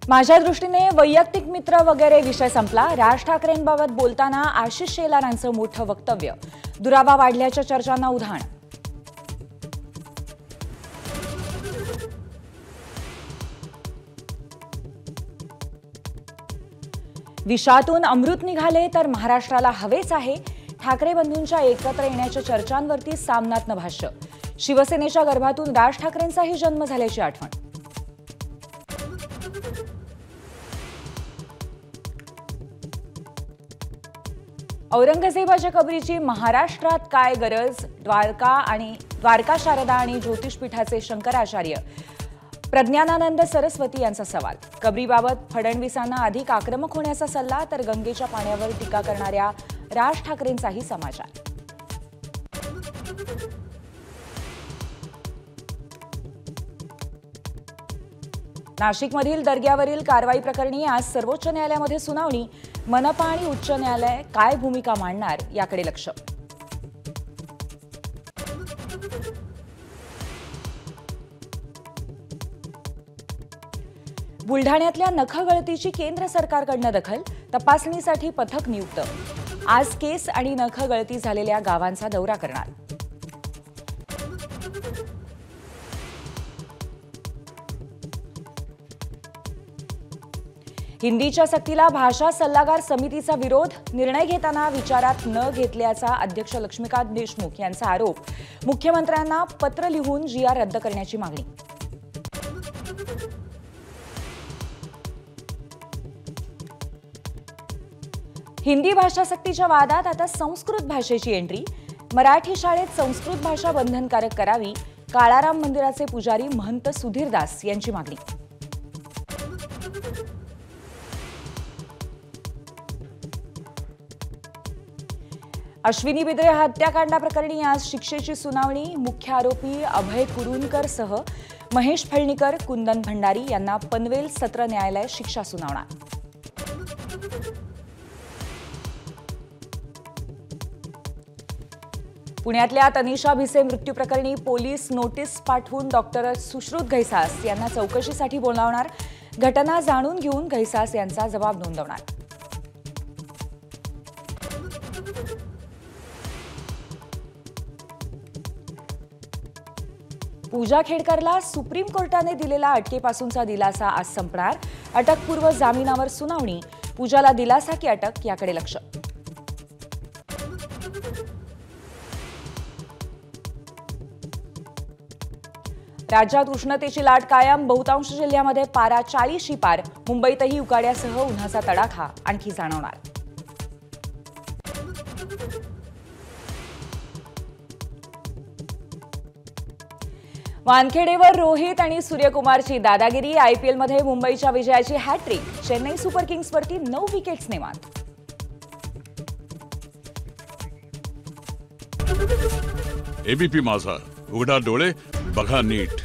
माझ्या दृष्टीने वैयक्तिक मित्र वगैरे विषय संपला। राज ठाकरेंबाबत बोलताना आशिष शेलारांचं मोठं वक्तव्य, दुरावा वाढल्याच्या चर्चांना उधाण। विषातून अमृत निघाले तर महाराष्ट्राला हवेच आहे। ठाकरे बंधूंच्या एकत्र येण्याच्या चर्चांवरती सामनात्मक भाष्य। शिवसेनेच्या गर्भातून राज ठाकरेंचाही जन्म झाल्याची आठवण। औरंगजेबाच्या कबरीची महाराष्ट्रात काय गरज? द्वारका शारदा आणि ज्योतिषपीठाचे शंकराचार्य प्रज्ञानानंद सरस्वती यांचा सवाल। कबरीबाबत फडणवीसांना अधिक आक्रमक होण्याचा सल्ला, तर गंगेच्या पाण्यावर टीका करणाऱ्या राज ठाकरेंचाही समाचार। नाशिकमधील दर्ग्यावरील कारवाई प्रकरणी आज सर्वोच्च न्यायालयामध्ये सुनावणी। मनपा आणि उच्च न्यायालय काय भूमिका मांडणार याकडे लक्ष। बुलढाण्यातल्या नखगळतीची केंद्र सरकारकडून दखल, तपासणीसाठी पथक नियुक्त। आज केस आणि नखगळती झालेल्या गावांचा दौरा करणार। हिंदीच्या सक्तीला भाषा सल्लागार समितीचा विरोध, निर्णय घेताना विचारात न घेतल्याचा अध्यक्ष लक्ष्मीकांत देशमुख यांचा आरोप। मुख्यमंत्र्यांना पत्र लिहून जीआर रद्द करण्याची मागणी। हिंदी भाषा सक्तीच्या वादात आता संस्कृत भाषेची एंट्री। मराठी शाळेत संस्कृत भाषा बंधनकारक करावी, काळाराम मंदिराचे पुजारी महंत सुधीर दास यांची मागणी। अश्विनी बिद्रे हत्याकांडाप्रकरणी आज शिक्षेची सुनावणी। मुख्य आरोपी अभय कुरुंदकर सह महेश फळणीकर, कुंदन भंडारी यांना पनवेल सत्र न्यायालय शिक्षा सुनावणार। पुण्यातल्या तनिषा भिसे मृत्यू प्रकरणी पोलीस नोटीस पाठवून डॉक्टर सुश्रुत घैसास यांना चौकशीसाठी बोलावणार। घटना जाणून घेऊन घैसास यांचा जबाब नोंदवणार। पूजा खेडकरला सुप्रीम कोर्टाने दिलेला अटकेपासूनचा दिलासा आज संपणार। अटकपूर्व जामिनावर सुनावणी। पूजाला दिलासा की अटक याकडे लक्ष। राज्यात उष्णतेची लाट कायम, बहुतांश जिल्ह्यामध्ये पारा 40शी पार। मुंबईतही उकाड्यासह उन्हाचा तडाखा आणखी जाणवणार। वानखेडेवर रोहित आणि सूर्यकुमारची दादागिरी। आयपीएलमध्ये मुंबईच्या विजयाची हॅट्रिक। चेन्नई सुपर किंग्सवरती 9 विकेट्सने मात। एबीपी माझा, उघडा डोळे बघा नीट।